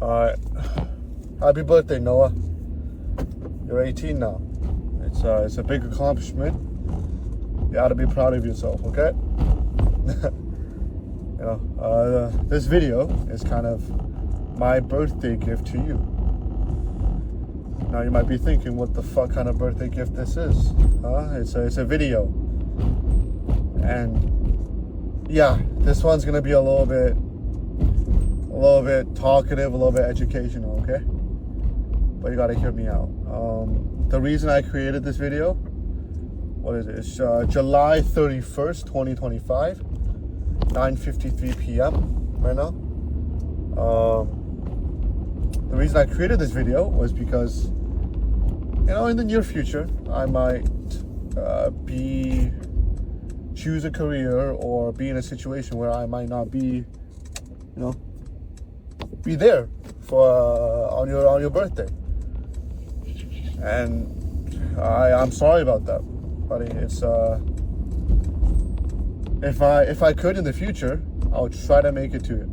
Alright. Happy birthday, Noah. You're 18 now. It's a big accomplishment. You ought to be proud of yourself, okay? This video is kind of my birthday gift to you. Now you might be thinking, what the fuck kind of birthday gift this is? It's a video. And yeah, this one's gonna be a little bit talkative, a little bit educational, okay? But you gotta hear me out. The reason I created this video, what is it? It's July 31st, 2025, 9:53 p.m. right now. The reason I created this video was because, in the near future, I might choose a career or be in a situation where I might not be, be there for on your birthday. And I'm sorry about that, buddy. It's if I could in the future, I would try to make it to it.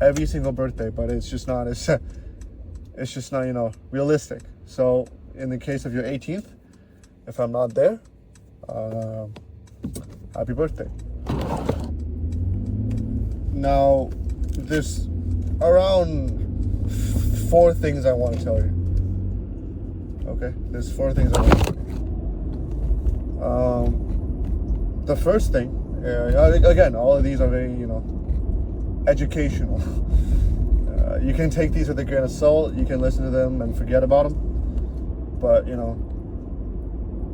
Every single birthday, but it's just not realistic. So in the case of your 18th, if I'm not there, happy birthday. Now, there's around 4 things I want to tell you. Okay, there's 4 things I want to tell you. The first thing, again, all of these are very, educational. You can take these with a grain of salt. You can listen to them and forget about them. But,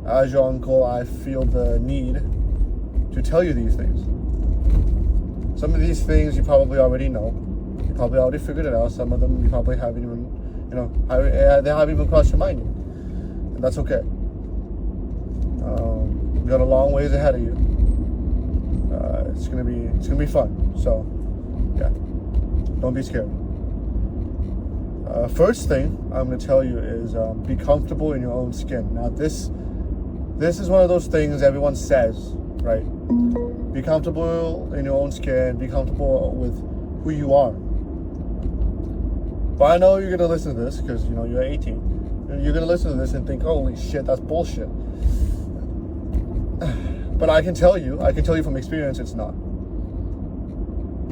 as your uncle, I feel the need to tell you these things. Some of these things you probably already know. You probably already figured it out. Some of them you probably haven't even, they haven't even crossed your mind yet. And that's okay. You got a long ways ahead of you. It's gonna be fun. So, yeah, don't be scared. First thing I'm gonna tell you is be comfortable in your own skin. Now, this is one of those things everyone says, right? Be comfortable in your own skin. Be comfortable with who you are. But I know you're gonna listen to this because you're 18, and you're gonna listen to this and think, "Holy shit, that's bullshit." But I can tell you from experience, it's not.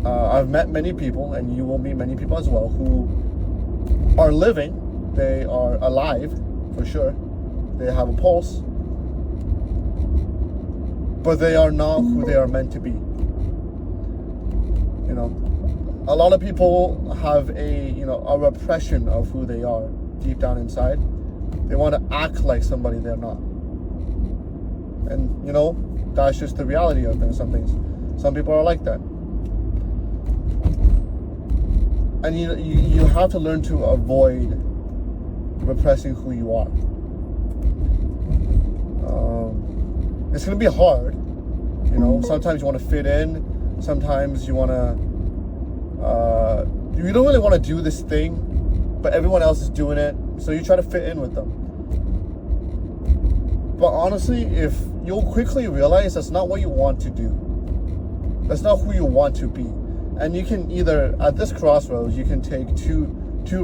I've met many people, and you will meet many people as well, who are living. They are alive, for sure. They have a pulse, but they are not who they are meant to be. A lot of people have a repression of who they are deep down inside. They want to act like somebody they're not. And, that's just the reality of things. Some people are like that. And you have to learn to avoid repressing who you are. It's going to be hard. Sometimes you want to fit in. Sometimes you want to, you don't really want to do this thing, but everyone else is doing it. So you try to fit in with them. But honestly, if you'll quickly realize that's not what you want to do. That's not who you want to be. And you can either, at this crossroads, you can take two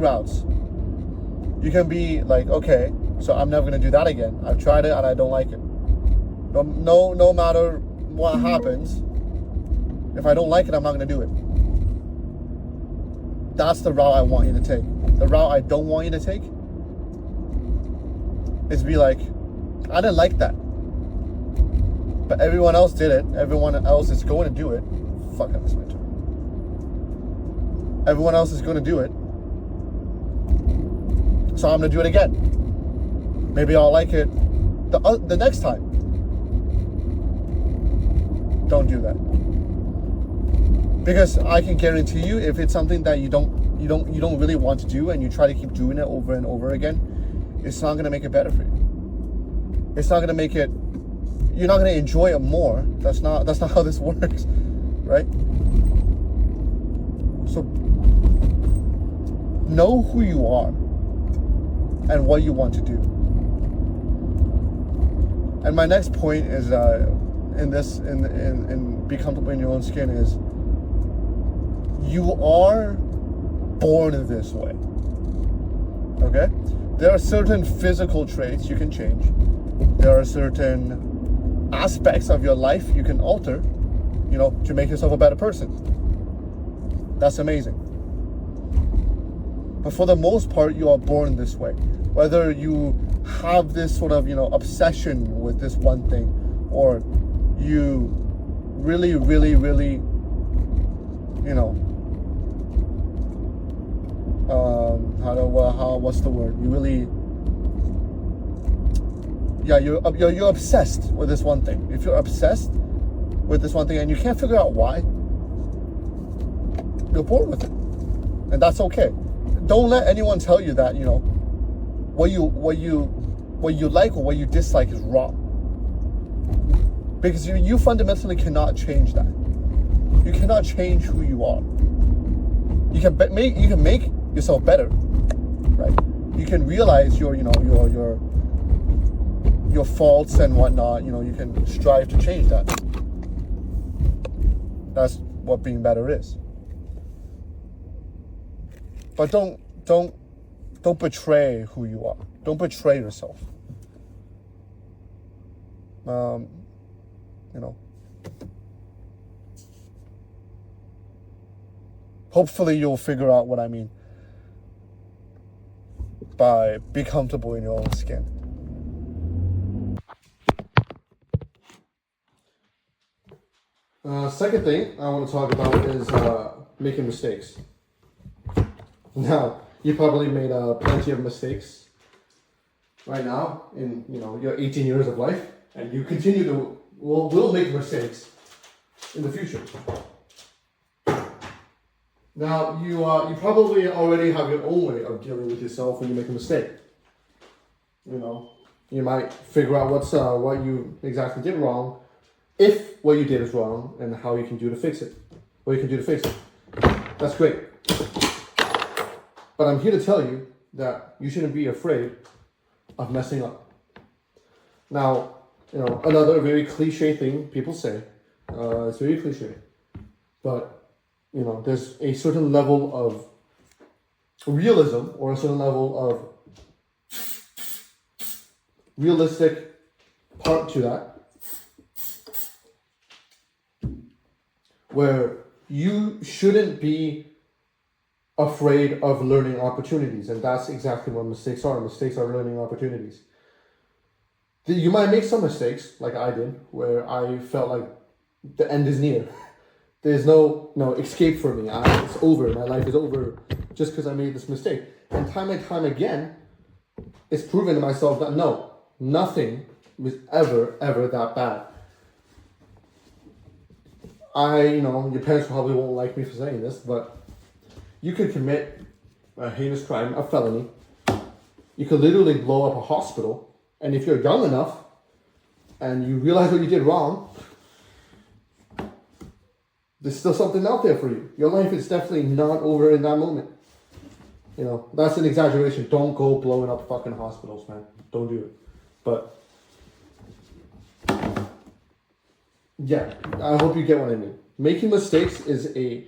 routes. You can be like, okay, so I'm never going to do that again. I've tried it and I don't like it. No matter what happens, if I don't like it, I'm not going to do it. That's the route I want you to take. The route I don't want you to take is be like, I didn't like that, but everyone else did it. Everyone else is going to do it. Fuck, I missed my turn. Everyone else is going to do it, so I'm going to do it again. Maybe I'll like it the next time. Don't do that, because I can guarantee you, if it's something that you don't really want to do, and you try to keep doing it over and over again, it's not going to make it better for you. It's not going to make it. You're not going to enjoy it more. That's not how this works, right? So know who you are and what you want to do. And my next point is in be comfortable in your own skin is you are born this way. Okay? There are certain physical traits you can change. There are certain aspects of your life you can alter, to make yourself a better person. That's amazing. But for the most part, you are born this way. Whether you have this sort of, obsession with this one thing, or you really, really, really, what's the word? You really, you're obsessed with this one thing. If you're obsessed with this one thing and you can't figure out why, you're bored with it, and that's okay. Don't let anyone tell you that what you like or what you dislike is wrong, because you fundamentally cannot change that. You cannot change who you are. You can make yourself better, right? You can realize your faults and whatnot. You can strive to change that. That's what being better is. But don't betray who you are. Don't betray yourself. Hopefully you'll figure out what I mean by be comfortable in your own skin. Second thing I want to talk about is making mistakes. Now, you probably made plenty of mistakes right now in your 18 years of life, and you continue to will make mistakes in the future. Now, you probably already have your own way of dealing with yourself when you make a mistake. You might figure out what you exactly did wrong, if what you did is wrong, and how you can do to fix it. What you can do to fix it. That's great. But I'm here to tell you that you shouldn't be afraid of messing up. Now, another very cliche thing people say, it's very cliche, but there's a certain level of realism or a certain level of realistic part to that, where you shouldn't be afraid of learning opportunities, and that's exactly what mistakes are. Mistakes are learning opportunities. You might make some mistakes, like I did, where I felt like the end is near. There's no escape for me. It's over. My life is over just because I made this mistake. And time and time again, it's proven to myself that no, nothing was ever that bad. Your parents probably won't like me for saying this, but you could commit a heinous crime, a felony. You could literally blow up a hospital. And if you're young enough and you realize what you did wrong, there's still something out there for you. Your life is definitely not over in that moment. That's an exaggeration. Don't go blowing up fucking hospitals, man. Don't do it. But yeah, I hope you get what I mean. Making mistakes is a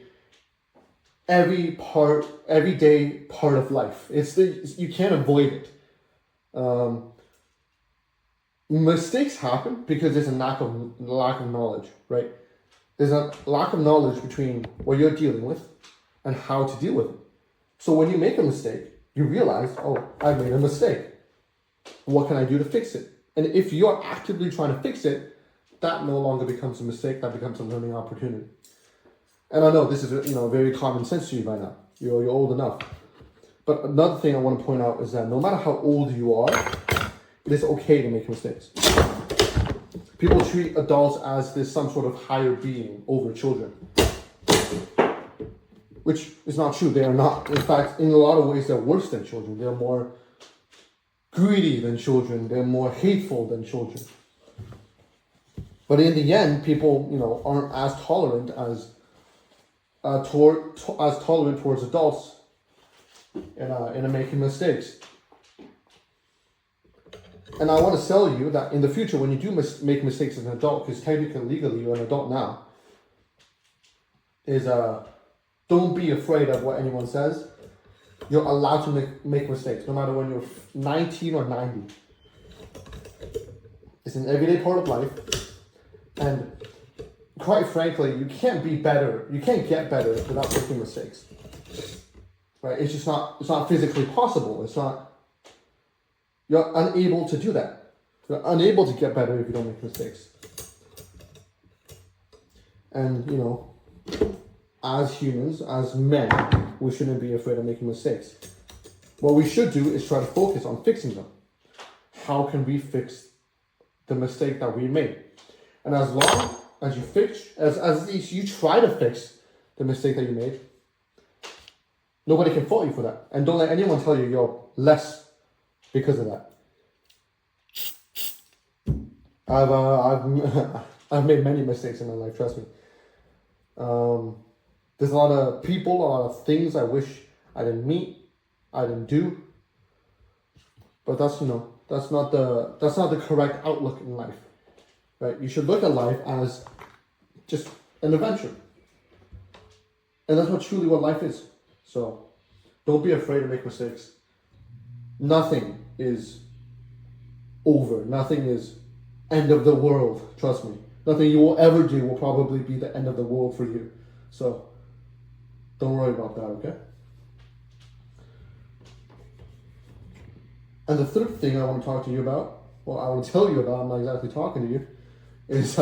everyday part of life. You can't avoid it. Mistakes happen because there's a lack of knowledge, right? There's a lack of knowledge between what you're dealing with and how to deal with it. So when you make a mistake, you realize, oh, I made a mistake. What can I do to fix it? And if you're actively trying to fix it, that no longer becomes a mistake. That becomes a learning opportunity. And I know this is very common sense to you by now. You're old enough. But another thing I want to point out is that no matter how old you are, it is okay to make mistakes. People treat adults as this some sort of higher being over children, which is not true. They are not. In fact, in a lot of ways, they're worse than children. They're more greedy than children. They're more hateful than children. But in the end, people, aren't as tolerant as tolerant towards adults in making mistakes. And I want to tell you that in the future, when you do make mistakes as an adult, because technically, legally, you're an adult now, is don't be afraid of what anyone says. You're allowed to make mistakes, no matter when you're 19 or 90. It's an everyday part of life. And quite frankly, you can't be better. You can't get better without making mistakes. Right? It's just not, it's not physically possible. It's not, you're unable to do that. You're unable to get better if you don't make mistakes. And, you know, as humans, as men, we shouldn't be afraid of making mistakes. What we should do is try to focus on fixing them. How can we fix the mistake that we made? And as long as you as least you try to fix the mistake that you made, nobody can fault you for that. And don't let anyone tell you you're less because of that. I've made many mistakes in my life, trust me. There's a lot of people, a lot of things I wish I didn't meet, I didn't do. But that's, you know, that's not the correct outlook in life. Right? You should look at life as just an adventure. And that's what life is. So don't be afraid to make mistakes. Nothing is over. Nothing is end of the world. Trust me. Nothing you will ever do will probably be the end of the world for you. So don't worry about that, okay? And the third thing I want to talk to you about, well, I want to tell you about, I'm not exactly talking to you, is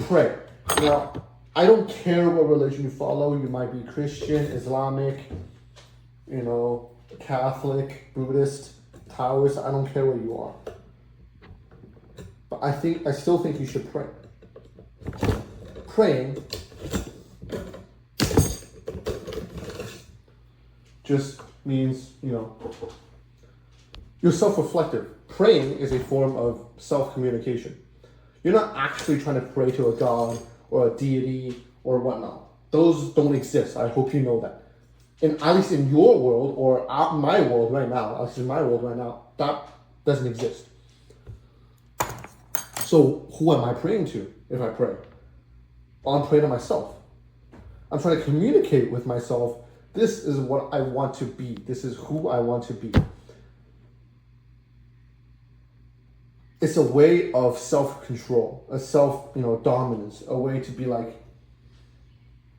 pray. Now, I don't care what religion you follow. You might be Christian, Islamic, you know, Catholic, Buddhist, Taoist. I don't care what you are. But I still think you should pray. Praying just means, you know, you're self-reflective. Praying is a form of self-communication. You're not actually trying to pray to a god or a deity or whatnot. Those don't exist. I hope you know that. And at least in your world or my world right now, at least in my world right now, that doesn't exist. So who am I praying to if I pray? Well, I'm praying to myself. I'm trying to communicate with myself. This is what I want to be. This is who I want to be. It's a way of self-control, a dominance, a way to be like,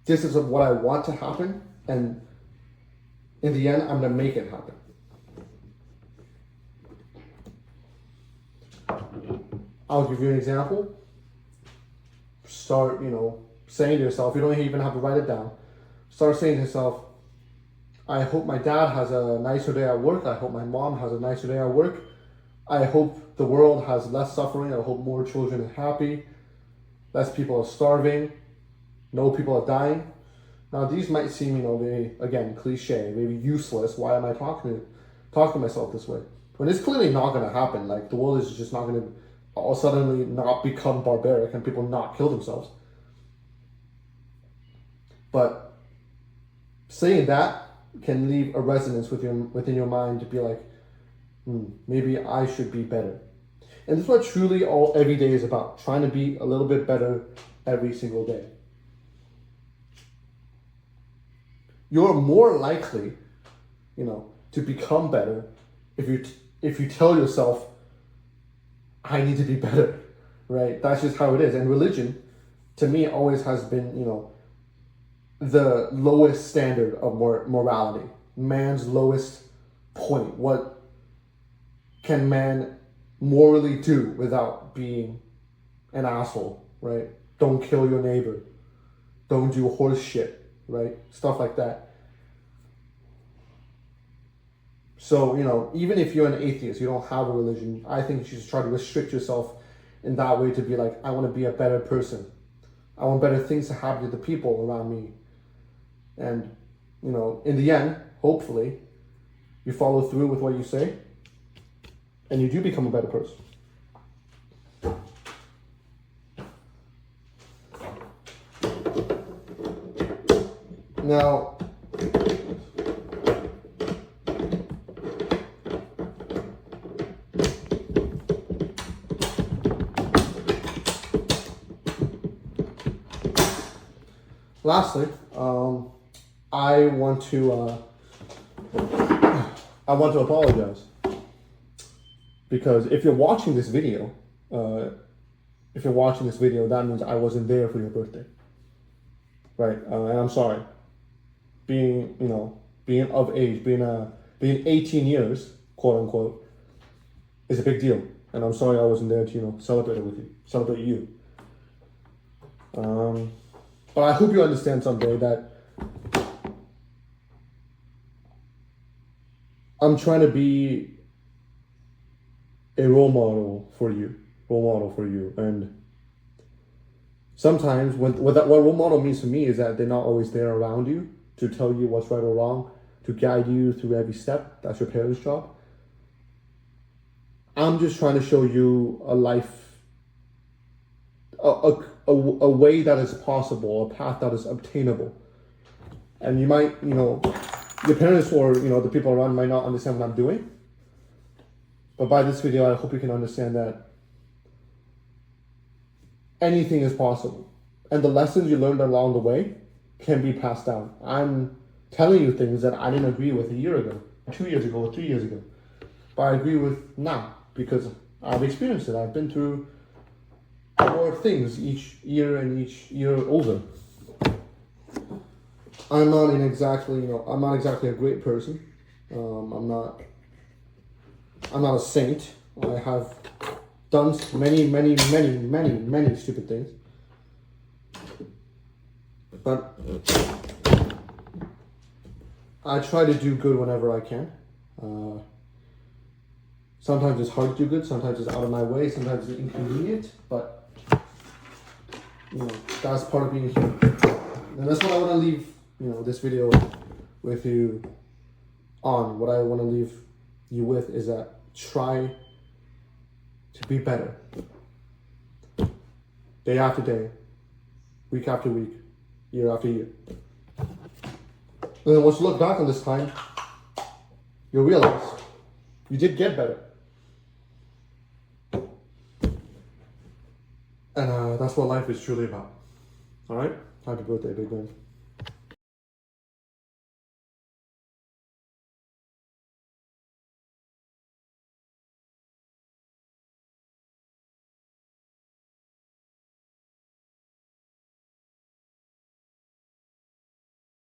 this is what I want to happen, and in the end, I'm going to make it happen. I'll give you an example. Start, saying to yourself, you don't even have to write it down. Start saying to yourself, I hope my dad has a nicer day at work. I hope my mom has a nicer day at work. I hope the world has less suffering. I hope more children are happy. Less people are starving. No people are dying. Now these might seem, very, again, cliche, maybe useless. Why am I talking to myself this way? When it's clearly not going to happen. Like the world is just not going to all suddenly not become barbaric and people not kill themselves. But saying that can leave a resonance within your mind to be like, maybe I should be better. And this is what truly every day is about, trying to be a little bit better every single day. You're more likely, to become better if you tell yourself, I need to be better, right? That's just how it is. And religion, to me, always has been, the lowest standard of morality. Man's lowest point. What can man morally do without being an asshole, right? Don't kill your neighbor. Don't do horse shit, right? Stuff like that. So, even if you're an atheist, you don't have a religion, I think you should try to restrict yourself in that way to be like, I want to be a better person. I want better things to happen to the people around me. And, in the end, hopefully, you follow through with what you say and you do become a better person. Now, lastly, I want to I want to apologize. Because if you're watching this video, that means I wasn't there for your birthday. Right? And I'm sorry. Being of age, being 18 years, quote unquote, is a big deal. And I'm sorry I wasn't there to, celebrate it with you. Celebrate you. But I hope you understand someday that I'm trying to be a role model for you. And sometimes what role model means to me is that they're not always there around you to tell you what's right or wrong, to guide you through every step. That's your parents' job. I'm just trying to show you a life, a way that is possible, a path that is obtainable. And you might, your parents or, the people around might not understand what I'm doing. But by this video, I hope you can understand that anything is possible. And the lessons you learned along the way can be passed down. I'm telling you things that I didn't agree with a year ago, 2 years ago, or 3 years ago. But I agree with now because I've experienced it. I've been through more things each year and each year over. I'm not exactly a great person. I'm not a saint. I have done many stupid things. But I try to do good whenever I can. Sometimes it's hard to do good, sometimes it's out of my way, sometimes it's inconvenient, but that's part of being human. And that's what I want to leave, this video with you on. What I want to leave you with is that try to be better. Day after day, week after week, year after year. And then once you look back on this time, you'll realize you did get better. And that's what life is truly about. All right? Happy birthday, big man.